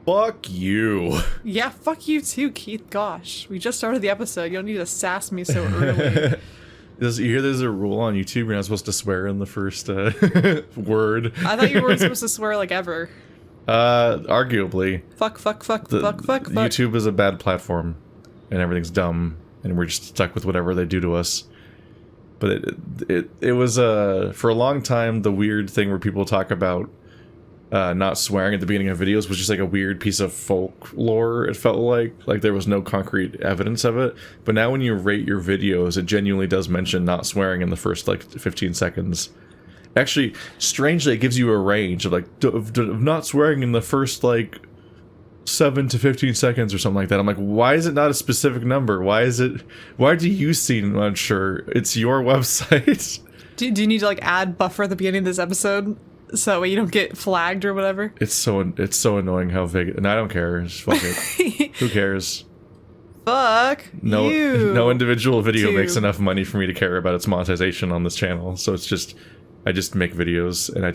Fuck you. Yeah, fuck you too, Keith. Gosh, we just started the episode. You don't need to sass me so early. You hear there's a rule on YouTube you're not supposed to swear in the first word. I thought you weren't supposed to swear like ever. Arguably. Fuck. YouTube is a bad platform, and everything's dumb, and we're just stuck with whatever they do to us. But it was for a long time the weird thing where people talk about not swearing at the beginning of videos was just like a weird piece of folklore. It felt like there was no concrete evidence of it. But now when you rate your videos, it genuinely does mention not swearing in the first like 15 seconds. Actually, strangely, it gives you a range of like of not swearing in the first like 7 to 15 seconds or something like that. I'm like, why is it not a specific number? Why do you seem unsure? It's your website. Do you need to like add buffer at the beginning of this episode so that way you don't get flagged or whatever? It's so annoying how vague, and I don't care. Just fuck it. Who cares? Fuck you. No individual video makes enough money for me to care about its monetization on this channel. So it's just, I just make videos and I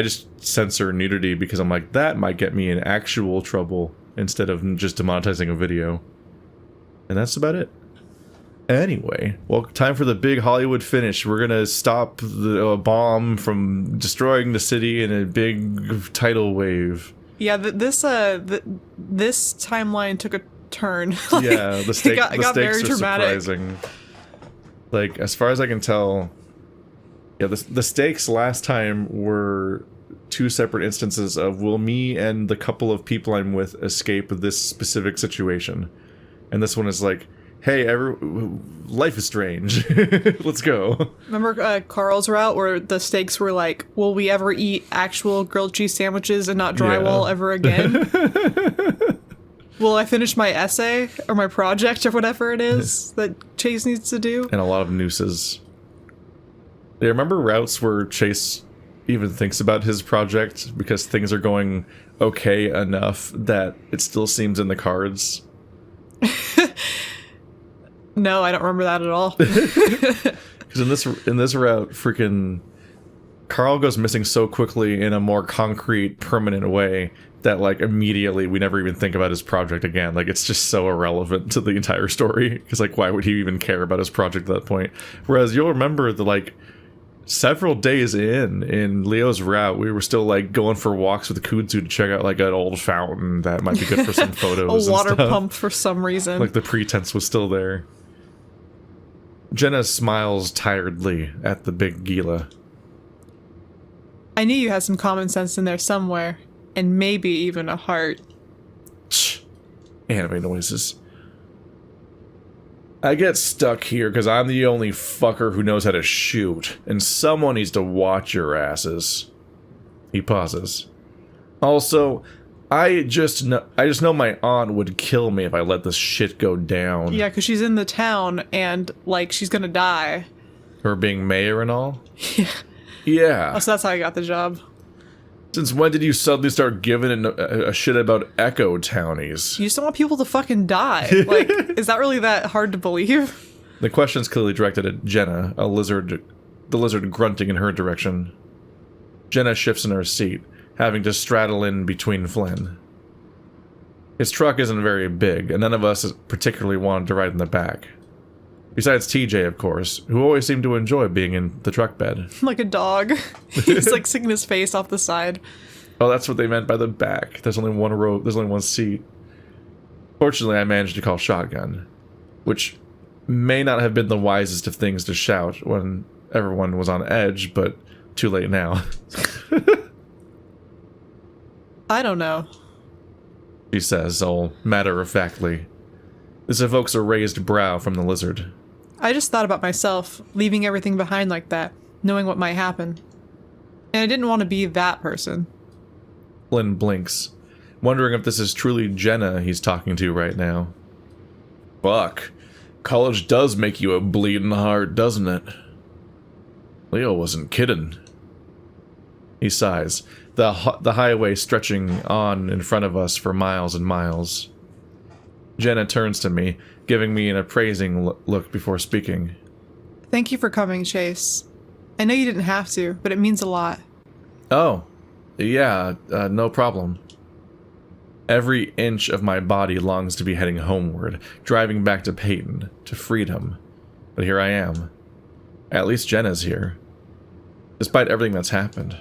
just censor nudity because I'm like, that might get me in actual trouble instead of just demonetizing a video. And that's about it. Anyway, well, time for the big Hollywood finish. We're gonna stop the bomb from destroying the city in a big tidal wave. Yeah, this timeline took a turn. Like, yeah, the stakes got very are dramatic. surprising. Like, as far as I can tell, yeah, the stakes last time were two separate instances of will me and the couple of people I'm with escape this specific situation, and this one is like, hey, life is strange. Let's go. Remember Carl's route where the stakes were like, will we ever eat actual grilled cheese sandwiches and not drywall ever again? Will I finish my essay or my project or whatever it is that Chase needs to do? And a lot of nooses. Yeah, remember routes where Chase even thinks about his project because things are going okay enough that it still seems in the cards? No, I don't remember that at all. Because in this route, freaking Carl goes missing so quickly in a more concrete, permanent way that like immediately we never even think about his project again. Like it's just so irrelevant to the entire story. Because like, why would he even care about his project at that point? Whereas you'll remember the like several days in Leo's route, we were still like going for walks with Kudzu to check out like an old fountain that might be good for some photos. A water and stuff. pump for some reason. Like the pretense was still there. Jenna smiles tiredly at the big Gila. I knew you had some common sense in there somewhere, and maybe even a heart. Shh. Anime noises. I get stuck here because I'm the only fucker who knows how to shoot, and someone needs to watch your asses. He pauses. Also, I just know my aunt would kill me if I let this shit go down. Yeah, because she's in the town, and, like, she's gonna die. Her being mayor and all? Yeah. Yeah. Oh, so that's how I got the job. Since when did you suddenly start giving a shit about echo townies? You just don't want people to fucking die. Like, is that really that hard to believe? The question's clearly directed at Jenna, the lizard grunting in her direction. Jenna shifts in her seat, having to straddle in between Flynn. His truck isn't very big, and none of us particularly wanted to ride in the back. Besides TJ, of course, who always seemed to enjoy being in the truck bed. Like a dog. He's like sticking his face off the side. Oh, that's what they meant by the back. There's only one row, there's only one seat. Fortunately, I managed to call shotgun, which may not have been the wisest of things to shout when everyone was on edge, but too late now. I don't know, she says, all matter-of-factly. This evokes a raised brow from the lizard. I just thought about myself, leaving everything behind like that, knowing what might happen. And I didn't want to be that person. Flynn blinks, wondering if this is truly Jenna he's talking to right now. Fuck. College does make you a bleeding heart, doesn't it? Leo wasn't kidding. He sighs, the highway stretching on in front of us for miles and miles. Jenna turns to me, giving me an appraising look before speaking. Thank you for coming, Chase. I know you didn't have to, but it means a lot. Oh, yeah, no problem. Every inch of my body longs to be heading homeward, driving back to Peyton, to freedom. But here I am. At least Jenna's here. Despite everything that's happened.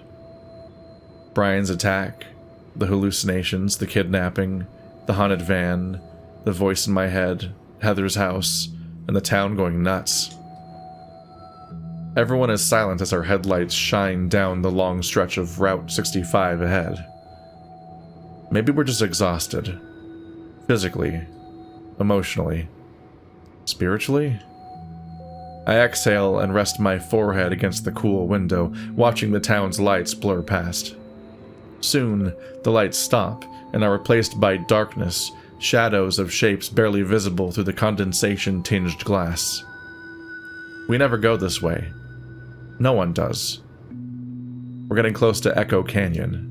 Brian's attack, the hallucinations, the kidnapping, the haunted van, the voice in my head, Heather's house, and the town going nuts. Everyone is silent as our headlights shine down the long stretch of Route 65 ahead. Maybe we're just exhausted. Physically. Emotionally. Spiritually? I exhale and rest my forehead against the cool window, watching the town's lights blur past. Soon, the lights stop and are replaced by darkness, shadows of shapes barely visible through the condensation-tinged glass. We never go this way. No one does. We're getting close to Echo Canyon.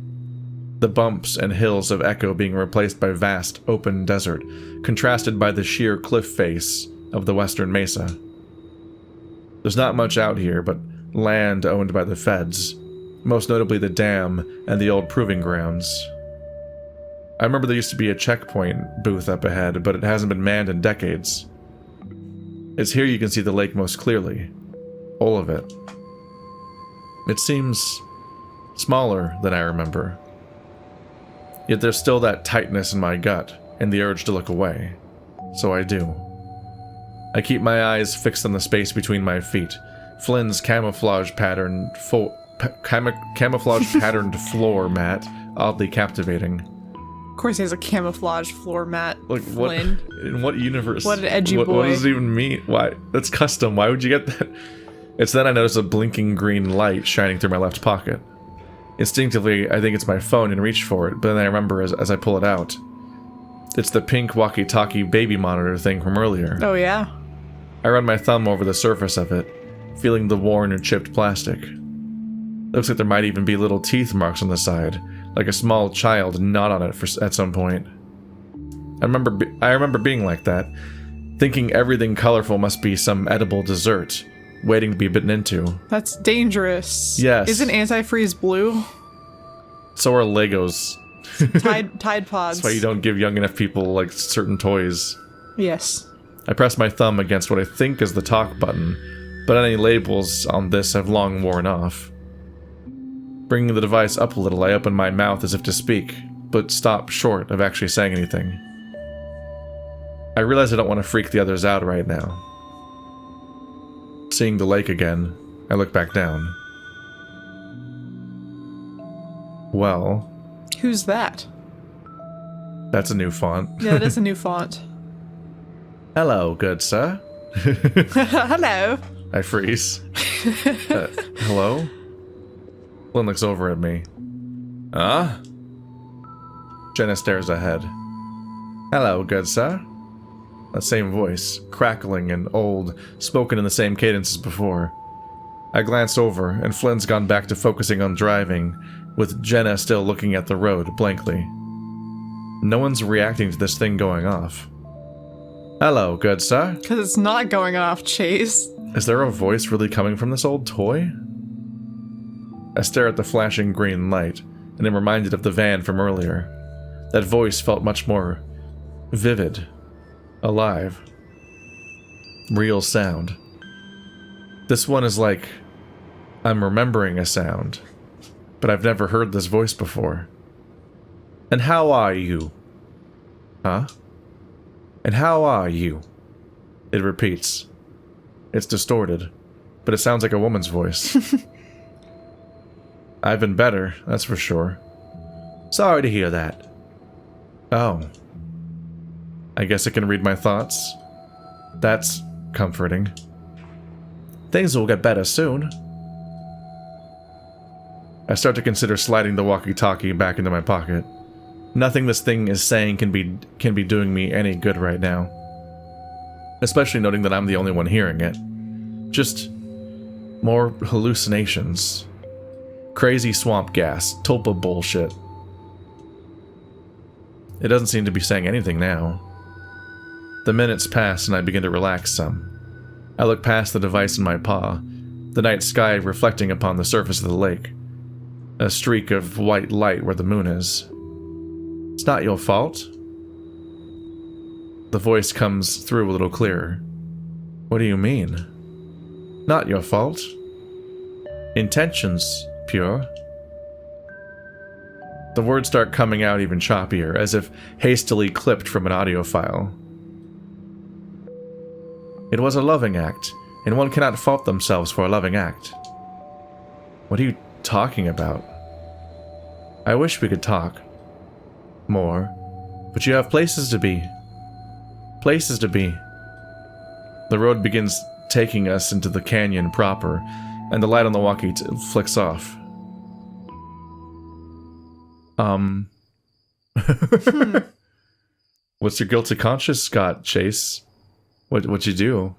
The bumps and hills of Echo being replaced by vast, open desert, contrasted by the sheer cliff face of the western mesa. There's not much out here but land owned by the feds, most notably the dam and the old proving grounds. I remember there used to be a checkpoint booth up ahead, but it hasn't been manned in decades. It's here you can see the lake most clearly. All of it. It seems smaller than I remember. Yet there's still that tightness in my gut and the urge to look away. So I do. I keep my eyes fixed on the space between my feet. Flynn's camouflage patterned floor mat, oddly captivating. Of course he has a camouflage floor mat. Like, Flynn. In what universe? What an edgy boy. What does it even mean? Why? That's custom. Why would you get that? It's then I notice a blinking green light shining through my left pocket. Instinctively, I think it's my phone and reach for it, but then I remember as I pull it out. It's the pink walkie-talkie baby monitor thing from earlier. Oh yeah? I run my thumb over the surface of it, feeling the worn and chipped plastic. Looks like there might even be little teeth marks on the side, like a small child gnawed on it at some point. I remember being like that, thinking everything colorful must be some edible dessert, waiting to be bitten into. That's dangerous. Yes. Isn't antifreeze blue? So are Legos. Tide Pods. That's why you don't give young enough people, like, certain toys. Yes. I press my thumb against what I think is the talk button, but any labels on this have long worn off. Bringing the device up a little, I open my mouth as if to speak, but stop short of actually saying anything. I realize I don't want to freak the others out right now. Seeing the lake again, I look back down. Well... Who's that? That's a new font. Yeah, it is a new font. Hello, good sir. Hello. I freeze. Hello? Flynn looks over at me. Huh? Jenna stares ahead. Hello, good sir. That same voice, crackling and old, spoken in the same cadence as before. I glance over, and Flynn's gone back to focusing on driving, with Jenna still looking at the road blankly. No one's reacting to this thing going off. Hello, good sir. Because it's not going off, Chase. Is there a voice really coming from this old toy? I stare at the flashing green light, and am reminded of the van from earlier. That voice felt much more vivid, alive. Real sound. This one is like I'm remembering a sound, but I've never heard this voice before. And how are you? Huh? And how are you? It repeats. It's distorted, but it sounds like a woman's voice. I've been better, that's for sure. Sorry to hear that. Oh. I guess it can read my thoughts. That's comforting. Things will get better soon. I start to consider sliding the walkie-talkie back into my pocket. Nothing this thing is saying can be doing me any good right now. Especially noting that I'm the only one hearing it. Just more hallucinations. Crazy swamp gas, tulpa bullshit. It doesn't seem to be saying anything now. The minutes pass and I begin to relax some. I look past the device in my paw, the night sky reflecting upon the surface of the lake. A streak of white light where the moon is. It's not your fault. The voice comes through a little clearer. What do you mean? Not your fault. Intentions, pure. The words start coming out even choppier, as if hastily clipped from an audio file. It was a loving act, and one cannot fault themselves for a loving act. What are you talking about? I wish we could talk. More. But you have places to be. Places to be. The road begins taking us into the canyon proper, and the light on the walkie flicks off. What's your guilty conscience got, Chase? What'd you do?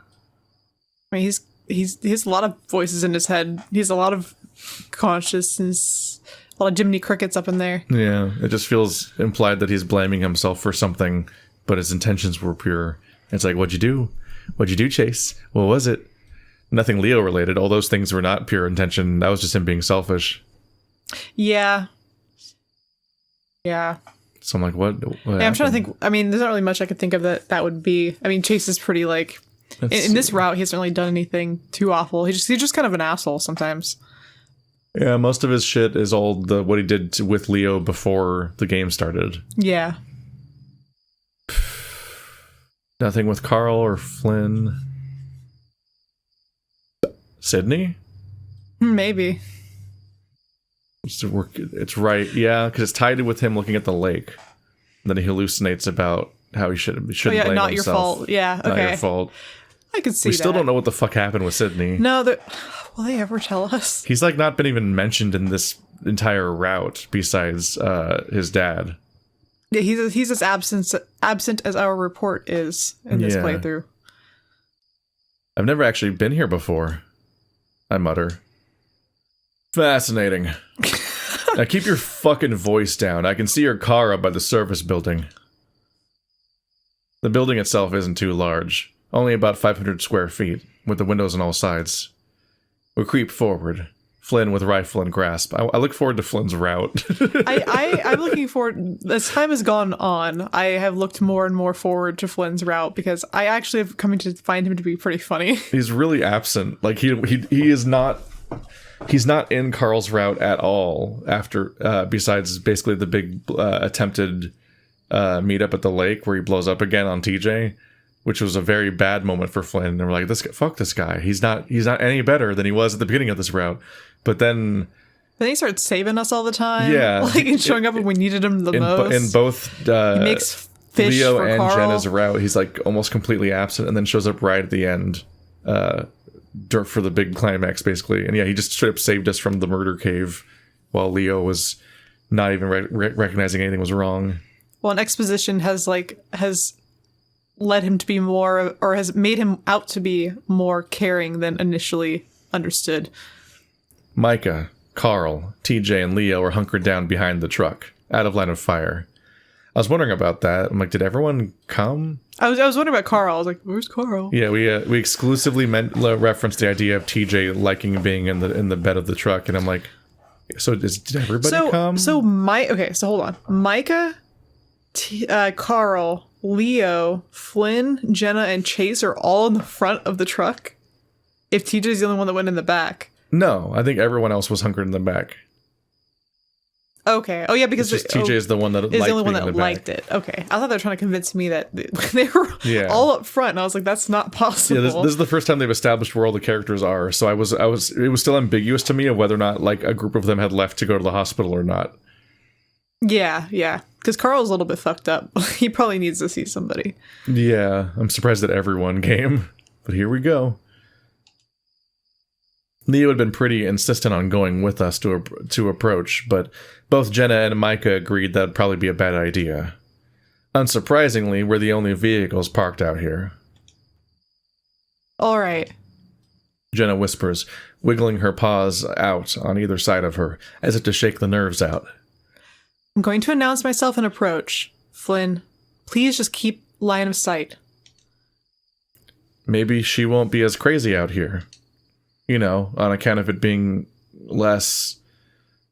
I mean, he has a lot of voices in his head. He has a lot of consciousness, a lot of Jiminy Crickets up in there. Yeah, it just feels implied that he's blaming himself for something, but his intentions were pure. It's like, what'd you do? What'd you do, Chase? What was it? Nothing Leo related. All those things were not pure intention. That was just him being selfish. Yeah. So I'm like, what yeah, I'm trying to think. I mean, there's not really much I could think of that would be. I mean, Chase is pretty like in this route. He hasn't really done anything too awful. He's just kind of an asshole sometimes. Yeah, most of his shit is all what he did with Leo before the game started. Yeah. Nothing with Carl or Flynn. Sydney? Maybe. It's right, yeah, because it's tied with him looking at the lake. And then he hallucinates about how he shouldn't blame not himself. Your fault. Yeah, okay. Not your fault. I could see We still don't know what the fuck happened with Sydney. No, will they ever tell us? He's like not been even mentioned in this entire route besides his dad. Yeah, he's as absent as our report is in this playthrough. I've never actually been here before, I mutter. Fascinating. Now keep your fucking voice down. I can see your car up by the service building. The building itself isn't too large. Only about 500 square feet, with the windows on all sides. We creep forward. Flynn with rifle and grasp. I look forward to Flynn's route. I'm looking forward. As time has gone on, I have looked more and more forward to Flynn's route because I actually have come to find him to be pretty funny. He's really absent. Like he is not. He's not in Carl's route at all. After besides basically the big attempted meetup at the lake where he blows up again on TJ, which was a very bad moment for Flynn. And we're like, fuck this guy. He's not any better than he was at the beginning of this route. But then he starts saving us all the time. Yeah, like and showing up when we needed him the most. In both he makes fish Leo for and Carl. Jenna's route, he's like almost completely absent, and then shows up right at the end for the big climax, basically. And yeah, he just straight up saved us from the murder cave, while Leo was not even recognizing anything was wrong. Well, an exposition has led him to be more, or has made him out to be more caring than initially understood. Micah, Carl, TJ, and Leo are hunkered down behind the truck, out of line of fire. I was wondering about that. I'm like, did everyone come? I was wondering about Carl. I was like, where's Carl? Yeah, we exclusively referenced the idea of TJ liking being in the bed of the truck, and I'm like, so did everybody come? So hold on. Micah, Carl, Leo, Flynn, Jenna, and Chase are all in the front of the truck. If TJ's the only one that went in the back. No, I think everyone else was hunkered in the back. Okay. Oh yeah, because TJ is the one that is the only one that liked it. Okay, I thought they were trying to convince me that they were all up front, and I was like, that's not possible. Yeah, this is the first time they've established where all the characters are. So it was still ambiguous to me of whether or not like a group of them had left to go to the hospital or not. Yeah. Because Carl's a little bit fucked up. He probably needs to see somebody. Yeah, I'm surprised that everyone came, but here we go. Leo had been pretty insistent on going with us to approach, but both Jenna and Micah agreed that'd probably be a bad idea. Unsurprisingly, we're the only vehicles parked out here. All right. Jenna whispers, wiggling her paws out on either side of her, as if to shake the nerves out. I'm going to announce myself and approach. Flynn, please just keep line of sight. Maybe she won't be as crazy out here. You know, on account of it being less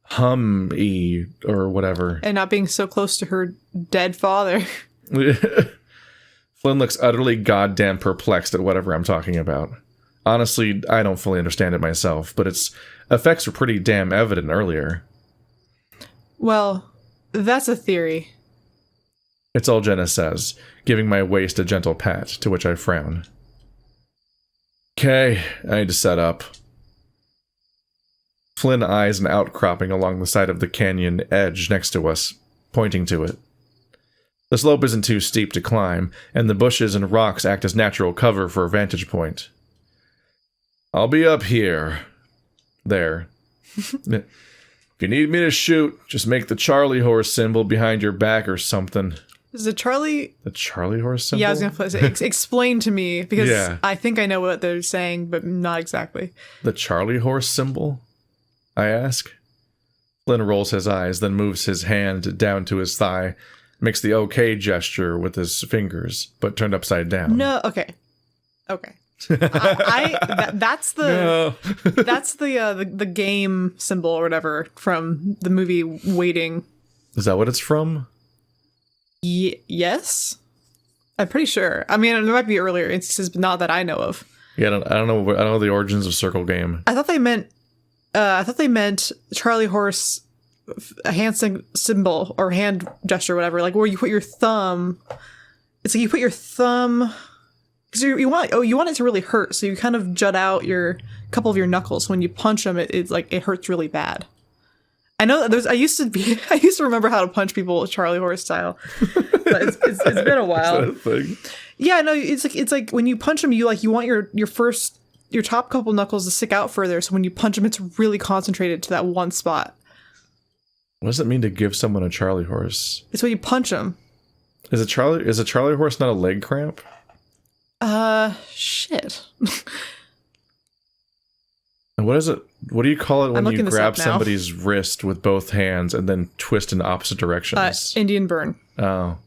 hum-y or whatever. And not being so close to her dead father. Flynn looks utterly goddamn perplexed at whatever I'm talking about. Honestly, I don't fully understand it myself, but its effects were pretty damn evident earlier. Well, that's a theory. It's all Jenna says, giving my waist a gentle pat, to which I frown. Okay, I need to set up. Flynn eyes an outcropping along the side of the canyon edge next to us, pointing to it. The slope isn't too steep to climb, and the bushes and rocks act as natural cover for a vantage point. I'll be up here. There. If you need me to shoot, just make the Charlie horse symbol behind your back or something. Is it Charlie? The Charlie horse symbol? Yeah, I was going to say, explain to me, because Yeah. I think I know what they're saying, but not exactly. The Charlie horse symbol? I ask. Flynn rolls his eyes, then moves his hand down to his thigh, makes the OK gesture with his fingers, but turned upside down. No, okay. That's the that's the game symbol or whatever from the movie Waiting. Is that what it's from? Yes, I'm pretty sure. I mean, there might be earlier instances, but not that I know of. Yeah, I don't know the origins of Circle Game. I thought they meant Charlie horse, a hand symbol or hand gesture, or whatever, like where you put your thumb. It's like you put your thumb. Because you want it to really hurt, so you kind of jut out your couple of your knuckles. When you punch them, it hurts really bad. I know that I used to remember how to punch people Charlie horse style, but it's been a while. Is that a thing? Yeah, no, it's like when you punch them, you want your top couple knuckles to stick out further. So when you punch them, it's really concentrated to that one spot. What does it mean to give someone a Charlie horse? It's when you punch them. Is a Charlie horse not a leg cramp? Shit. And what is it? What do you call it when you grab now. somebody's wrist with both hands and then twist in opposite directions? Indian burn. Oh,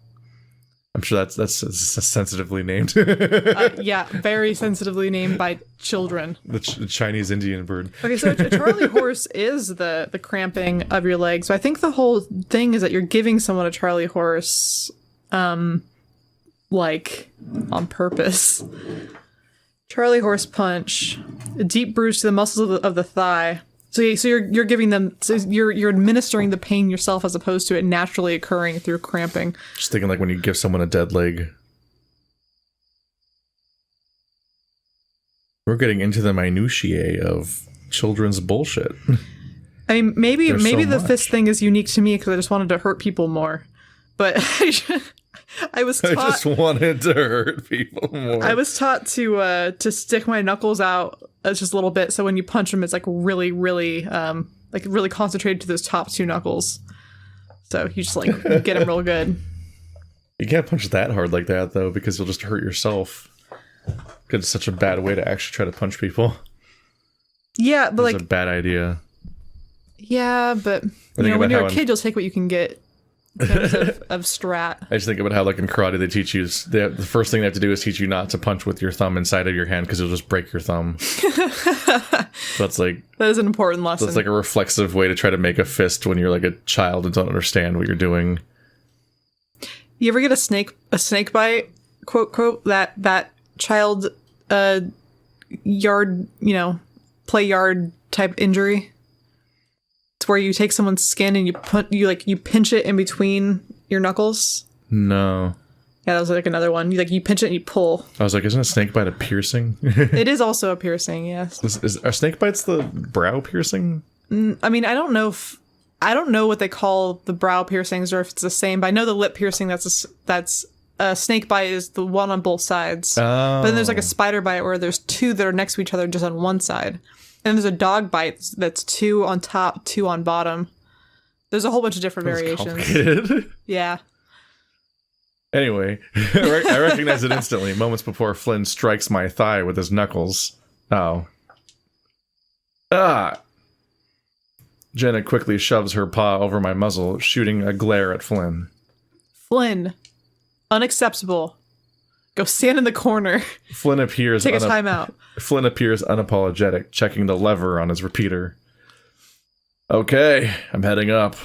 I'm sure that's sensitively named. Yeah, very sensitively named by children. The Chinese Indian bird. Okay, so a Charlie horse is the cramping of your leg. So I think the whole thing is that you're giving someone a Charlie horse, like on purpose. Charlie horse punch, a deep bruise to the muscles of the thigh. So you're giving them, so you're administering the pain yourself as opposed to it naturally occurring through cramping. Just thinking like when you give someone a dead leg. We're getting into the minutiae of children's bullshit. I mean, maybe the much. fist thing is unique to me because I just wanted to hurt people more. But I was taught... I just wanted to hurt people more. I was taught to stick my knuckles out just a little bit, so when you punch them, it's like really, really, really concentrated to those top two knuckles. So you just like get them real good. You can't punch that hard like that though, because you'll just hurt yourself. Because it's such a bad way to actually try to punch people. Yeah, but it's a bad idea. Yeah, but when you're a kid, you'll take what you can get. In terms of strat. I just think about how, like in karate, they teach you the first thing they have to do is teach you not to punch with your thumb inside of your hand because you'll just break your thumb. That's like that is an important lesson. That's like a reflexive way to try to make a fist when you're like a child and don't understand what you're doing. You ever get a snake bite? Quote that child yard play yard type injury. It's where you take someone's skin and you pinch it in between your knuckles. No. Yeah, that was like another one. You pinch it and you pull. I was like, isn't a snake bite a piercing? It is also a piercing, yes. Are snake bites the brow piercing? I mean, I don't know what they call the brow piercings or if it's the same, but I know the lip piercing that's a snake bite is the one on both sides. Oh. But then there's like a spider bite where there's two that are next to each other just on one side. And there's a dog bite that's two on top, two on bottom. There's a whole bunch of different variations. Yeah. Anyway, I recognize it instantly, moments before Flynn strikes my thigh with his knuckles. Oh. Ah! Jenna quickly shoves her paw over my muzzle, shooting a glare at Flynn. Flynn. Unacceptable. Go stand in the corner. Flynn appears. Take a time out. Flynn appears unapologetic, checking the lever on his repeater. Okay, I'm heading up.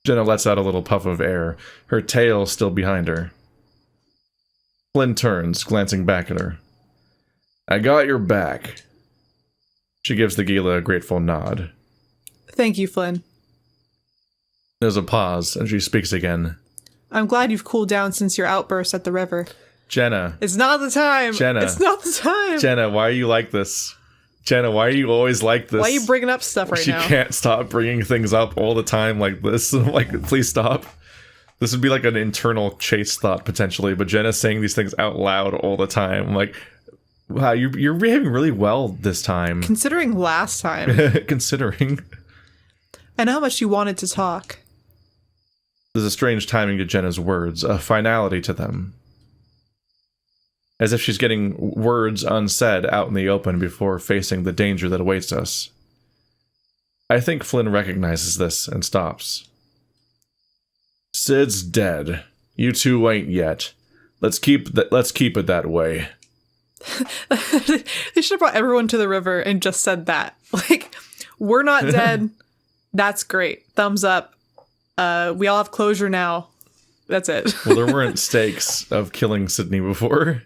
Jenna lets out a little puff of air, her tail still behind her. Flynn turns, glancing back at her. I got your back. She gives the Gila a grateful nod. Thank you, Flynn. There's a pause, and she speaks again. I'm glad you've cooled down since your outburst at the river. Jenna. It's not the time. Jenna. It's not the time. Jenna, why are you like this? Jenna, why are you always like this? Why are you bringing up stuff right now? She can't stop bringing things up all the time like this. I'm like, please stop. This would be like an internal Chase thought, potentially, but Jenna's saying these things out loud all the time. I'm like, wow, you're behaving really well this time. Considering last time. Considering. I know how much you wanted to talk. There's a strange timing to Jenna's words, a finality to them. As if she's getting words unsaid out in the open before facing the danger that awaits us. I think Flynn recognizes this and stops. Sid's dead. You two ain't yet. Let's keep it that way. They should have brought everyone to the river and just said that. Like, we're not dead. That's great. Thumbs up. We all have closure now. That's it. Well, there weren't stakes of killing Sydney before.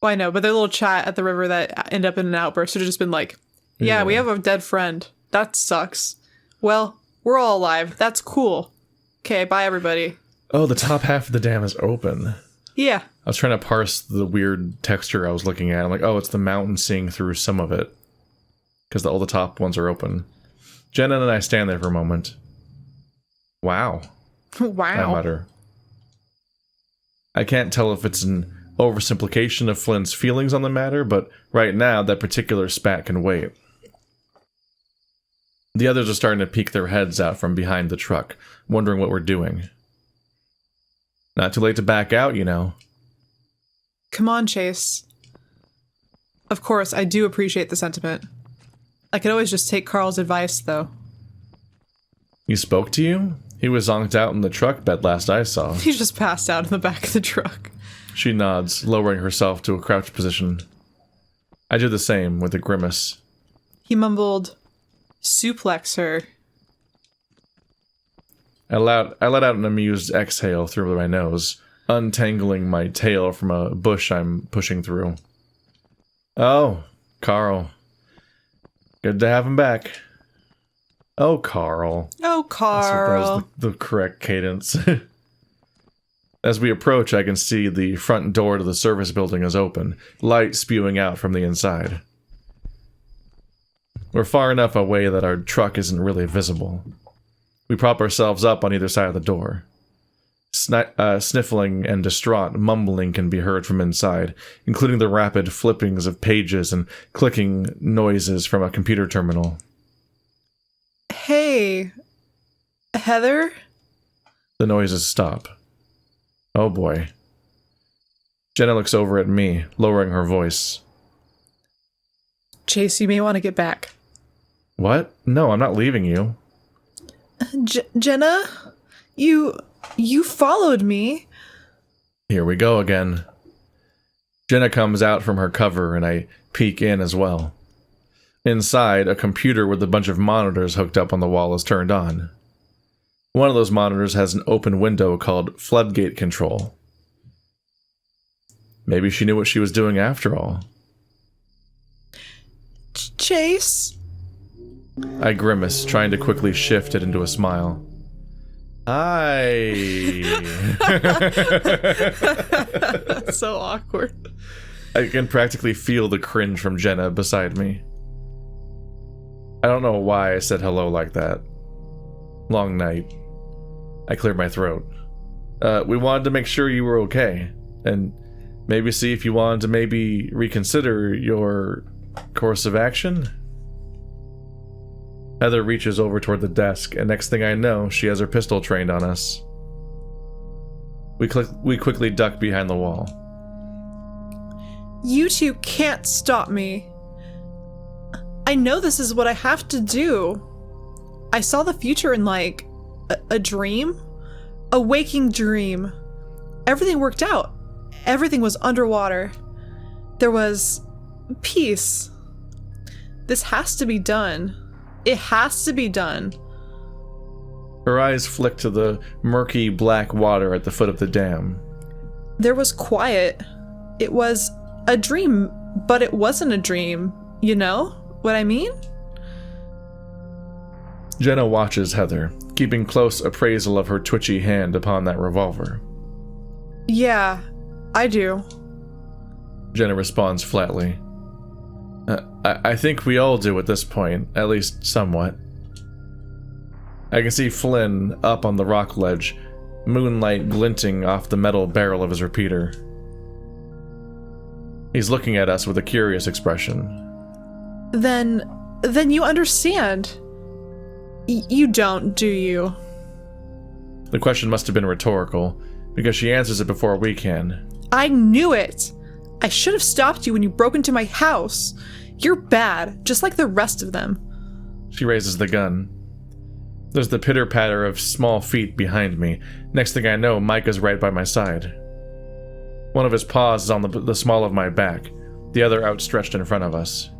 Well, I know, but their little chat at the river that ended up in an outburst should have just been like, yeah, we have a dead friend. That sucks. Well, we're all alive. That's cool. Okay, bye, everybody. Oh, the top half of the dam is open. Yeah. I was trying to parse the weird texture I was looking at. I'm like, oh, it's the mountain seeing through some of it. Because all the top ones are open. Jenna and I stand there for a moment. Wow. Wow. I mutter. I can't tell if it's an oversimplification of Flynn's feelings on the matter, but right now, that particular spat can wait. The others are starting to peek their heads out from behind the truck, wondering what we're doing. Not too late to back out, you know. Come on, Chase. Of course, I do appreciate the sentiment. I could always just take Carl's advice, though. He spoke to you? He was zonked out in the truck bed last I saw. He just passed out in the back of the truck. She nods, lowering herself to a crouched position. I do the same, with a grimace. He mumbled, suplex her. I let out an amused exhale through my nose, untangling my tail from a bush I'm pushing through. Oh, Carl. Good to have him back. Oh, Carl. Oh, Carl. That was the correct cadence. As we approach, I can see the front door to the service building is open, light spewing out from the inside. We're far enough away that our truck isn't really visible. We prop ourselves up on either side of the door. Sniffling and distraught mumbling can be heard from inside, including the rapid flippings of pages and clicking noises from a computer terminal. Hey, Heather? The noises stop. Oh boy. Jenna looks over at me, lowering her voice. Chase, you may want to get back. What? No, I'm not leaving you. Jenna? You followed me. Here we go again. Jenna comes out from her cover and I peek in as well. Inside, a computer with a bunch of monitors hooked up on the wall is turned on. One of those monitors has an open window called floodgate control. Maybe she knew what she was doing after all. Chase? I grimace, trying to quickly shift it into a smile. Hi. So awkward. I can practically feel the cringe from Jenna beside me. I don't know why I said hello like that. Long night. I cleared my throat. We wanted to make sure you were okay, and maybe see if you wanted to maybe reconsider your course of action? Heather reaches over toward the desk, and next thing I know, she has her pistol trained on us. We quickly duck behind the wall. You two can't stop me. I know this is what I have to do. I saw the future in, like, a dream? A waking dream. Everything worked out. Everything was underwater. There was peace. This has to be done. It has to be done. Her eyes flick to the murky black water at the foot of the dam. There was quiet. It was a dream, but it wasn't a dream. You know what I mean? Jenna watches Heather, keeping close appraisal of her twitchy hand upon that revolver. Yeah, I do. Jenna responds flatly. I think we all do at this point, at least somewhat. I can see Flynn up on the rock ledge, moonlight glinting off the metal barrel of his repeater. He's looking at us with a curious expression. Then you understand. You don't, do you? The question must have been rhetorical, because she answers it before we can. I knew it! I should have stopped you when you broke into my house. You're bad, just like the rest of them. She raises the gun. There's the pitter-patter of small feet behind me. Next thing I know, Micah's right by my side. One of his paws is on the small of my back, the other outstretched in front of us.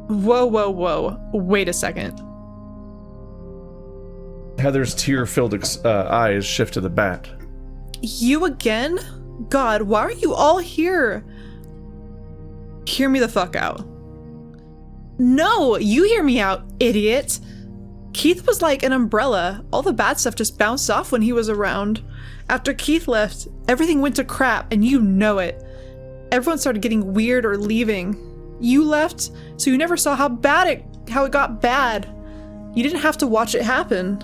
Whoa. Wait a second. Heather's tear-filled eyes shift to the bat. You again? God, why are you all here? Hear me the fuck out. No, you hear me out, idiot. Keith was like an umbrella. All the bad stuff just bounced off when he was around. After Keith left, everything went to crap, and you know it. Everyone started getting weird or leaving. You left, so you never saw how it got bad. You didn't have to watch it happen.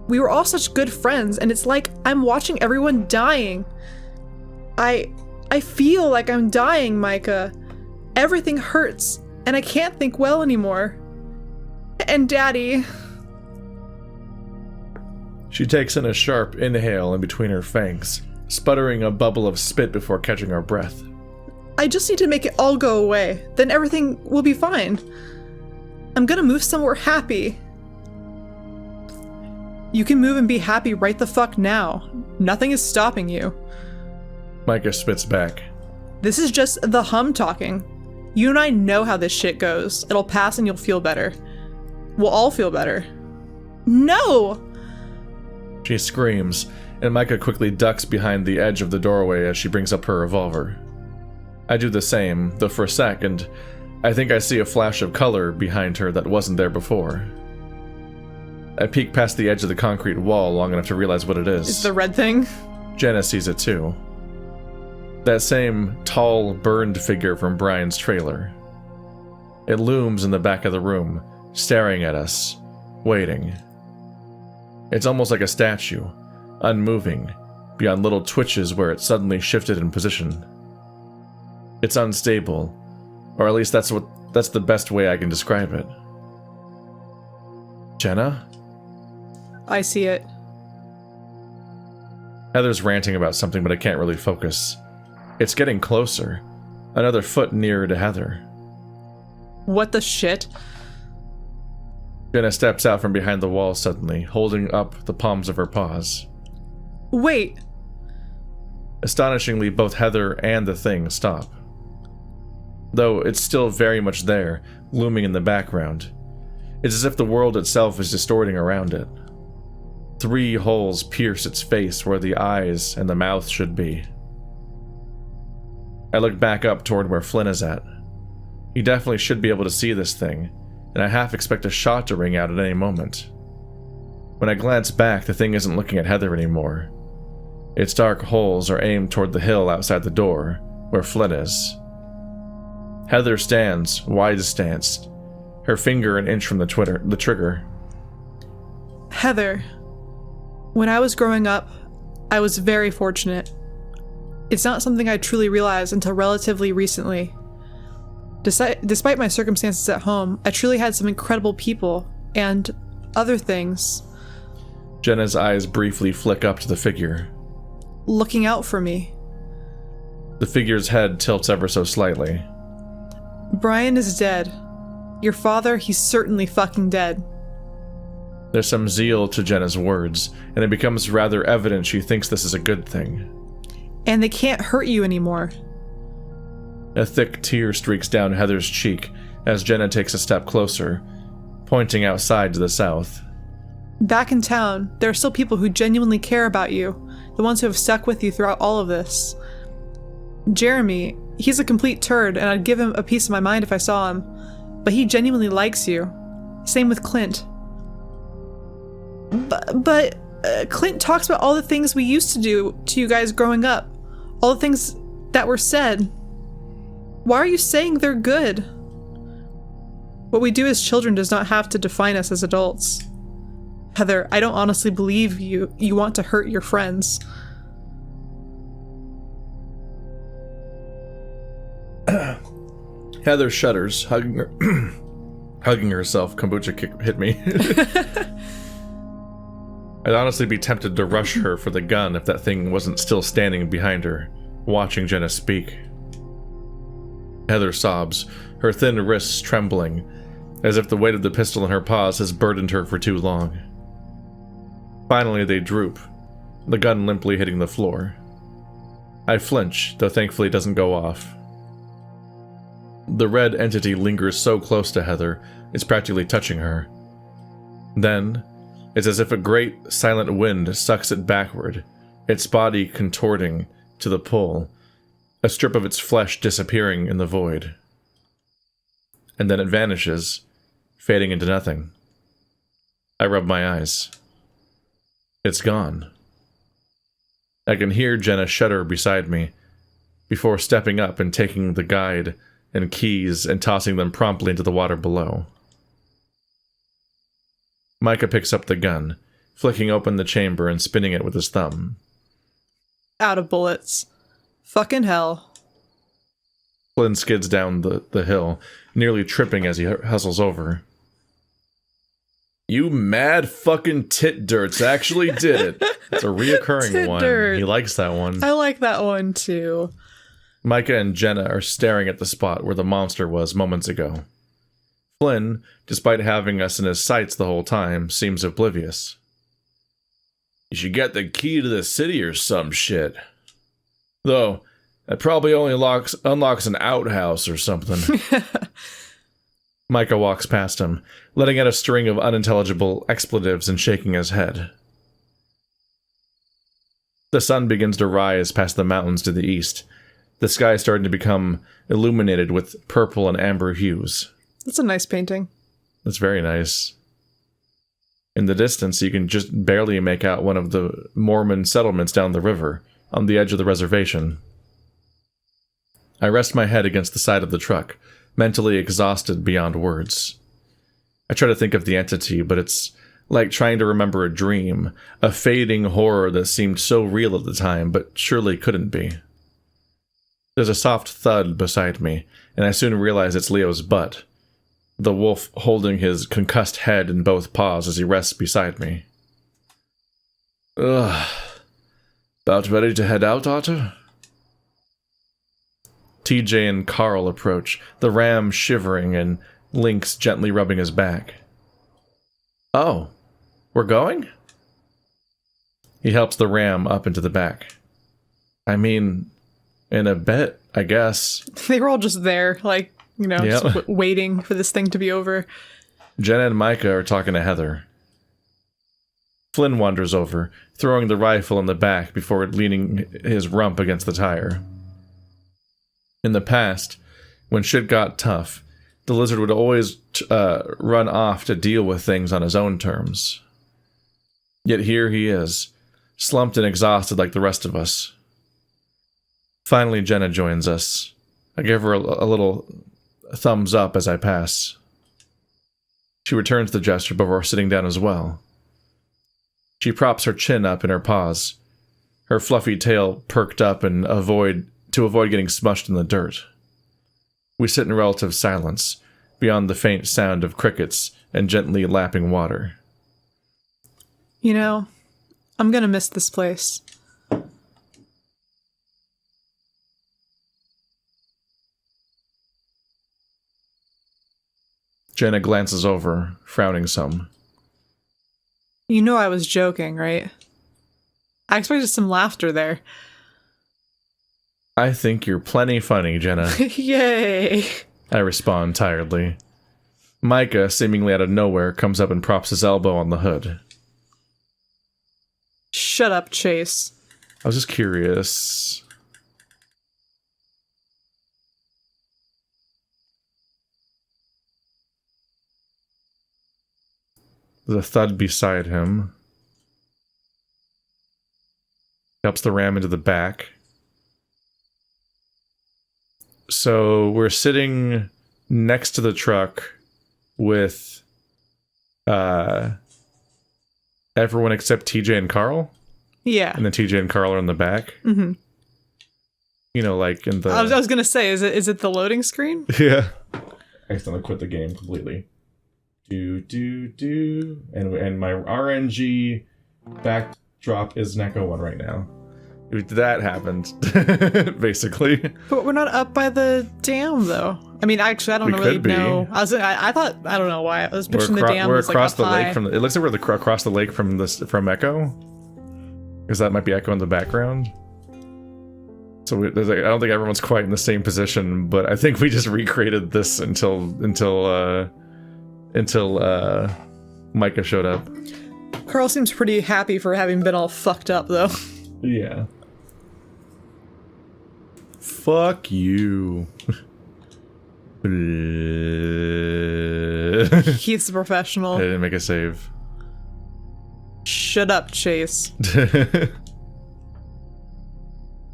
We were all such good friends, and it's like I'm watching everyone dying. I feel like I'm dying, Micah. Everything hurts, and I can't think well anymore. And Daddy. She takes in a sharp inhale in between her fangs, sputtering a bubble of spit before catching her breath. I just need to make it all go away, then everything will be fine. I'm gonna move somewhere happy. You can move and be happy right the fuck now. Nothing is stopping you. Micah spits back. This is just the hum talking. You and I know how this shit goes. It'll pass and you'll feel better. We'll all feel better. No! She screams, and Micah quickly ducks behind the edge of the doorway as she brings up her revolver. I do the same, though for a second, I think I see a flash of color behind her that wasn't there before. I peek past the edge of the concrete wall long enough to realize what it is. It's the red thing? Jenna sees it too. That same tall, burned figure from Brian's trailer. It looms in the back of the room, staring at us, waiting. It's almost like a statue, unmoving, beyond little twitches where it suddenly shifted in position. It's unstable, or at least that's the best way I can describe it. Jenna? I see it. Heather's ranting about something, but I can't really focus. It's getting closer, another foot nearer to Heather. What the shit? Jenna steps out from behind the wall suddenly, holding up the palms of her paws. Wait. Astonishingly, both Heather and the thing stop. Though it's still very much there, looming in the background. It's as if the world itself is distorting around it. 3 holes pierce its face where the eyes and the mouth should be. I look back up toward where Flynn is at. He definitely should be able to see this thing, and I half expect a shot to ring out at any moment. When I glance back, the thing isn't looking at Heather anymore. Its dark holes are aimed toward the hill outside the door, where Flynn is. Heather stands, wide-stanced, her finger an inch from the trigger. Heather, when I was growing up, I was very fortunate. It's not something I truly realized until relatively recently. Despite my circumstances at home, I truly had some incredible people, and other things. Jenna's eyes briefly flick up to the figure. Looking out for me. The figure's head tilts ever so slightly. Brian is dead. Your father, he's certainly fucking dead. There's some zeal to Jenna's words, and it becomes rather evident she thinks this is a good thing. And they can't hurt you anymore. A thick tear streaks down Heather's cheek, as Jenna takes a step closer, pointing outside to the south. Back in town, there are still people who genuinely care about you, the ones who have stuck with you throughout all of this. Jeremy, he's a complete turd, and I'd give him a piece of my mind if I saw him, but he genuinely likes you. Same with Clint. But Clint talks about all the things we used to do to you guys growing up, all the things that were said. Why are you saying they're good? What we do as children does not have to define us as adults. Heather, I don't honestly believe you want to hurt your friends. Heather shudders, hugging herself. Kombucha hit me. I'd honestly be tempted to rush her for the gun if that thing wasn't still standing behind her, watching Jenna speak. Heather sobs, her thin wrists trembling, as if the weight of the pistol in her paws has burdened her for too long. Finally, they droop, the gun limply hitting the floor. I flinch, though thankfully it doesn't go off. The red entity lingers so close to Heather, it's practically touching her. Then, it's as if a great, silent wind sucks it backward, its body contorting to the pull, a strip of its flesh disappearing in the void. And then it vanishes, fading into nothing. I rub my eyes. It's gone. I can hear Jenna shudder beside me, before stepping up and taking the guide and keys and tossing them promptly into the water below. Micah picks up the gun, flicking open the chamber and spinning it with his thumb. Out of bullets. Fucking hell. Flynn skids down the hill, nearly tripping as he hustles over. You mad fucking tit dirts actually did it. It's a reoccurring one. Dirt. He likes that one. I like that one too. Micah and Jenna are staring at the spot where the monster was moments ago. Flynn, despite having us in his sights the whole time, seems oblivious. You should get the key to the city or some shit. Though, that probably only unlocks an outhouse or something. Micah walks past him, letting out a string of unintelligible expletives and shaking his head. The sun begins to rise past the mountains to the east, the sky starting to become illuminated with purple and amber hues. That's a nice painting. That's very nice. In the distance, you can just barely make out one of the Mormon settlements down the river, on the edge of the reservation. I rest my head against the side of the truck, mentally exhausted beyond words. I try to think of the entity, but it's like trying to remember a dream, a fading horror that seemed so real at the time, but surely couldn't be. There's a soft thud beside me, and I soon realize it's Leo's butt, the wolf holding his concussed head in both paws as he rests beside me. Ugh. About ready to head out, Otter? TJ and Carl approach, the ram shivering and Lynx gently rubbing his back. Oh, we're going? He helps the ram up into the back. I mean, in a bit, I guess. They were all just there, like, just waiting for this thing to be over. Jenna and Micah are talking to Heather. Flynn wanders over, throwing the rifle in the back before leaning his rump against the tire. In the past, when shit got tough, the lizard would always run off to deal with things on his own terms. Yet here he is, slumped and exhausted like the rest of us. Finally, Jenna joins us. I give her a little thumbs up as I pass. She returns the gesture before sitting down as well. She props her chin up in her paws, her fluffy tail perked up to avoid getting smushed in the dirt. We sit in relative silence, beyond the faint sound of crickets and gently lapping water. I'm gonna miss this place. Jenna glances over, frowning some. You know I was joking, right? I expected some laughter there. I think you're plenty funny, Jenna. Yay! I respond tiredly. Micah, seemingly out of nowhere, comes up and props his elbow on the hood. Shut up, Chase. I was just curious. There's a thud beside him. Helps the ram into the back. So we're sitting next to the truck with everyone except TJ and Carl. Yeah. And then TJ and Carl are in the back. Mm-hmm. You know, like in the... I was gonna say, is it the loading screen? Yeah. I accidentally quit the game completely. And my RNG backdrop is an Echo 1 right now. That happened, basically. But we're not up by the dam, though. I mean, actually, I don't really know. I thought, I don't know why. I was picturing the dam was across like up the lake high. from. It looks like we're across the lake from Echo, because that might be Echo in the background. So I don't think everyone's quite in the same position, but I think we just recreated this until Micah showed up. Carl seems pretty happy for having been all fucked up, though. Yeah. Fuck you. He's a professional. I didn't make a save. Shut up, Chase.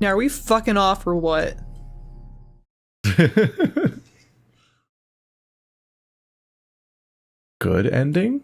Now, are we fucking off or what? Good ending?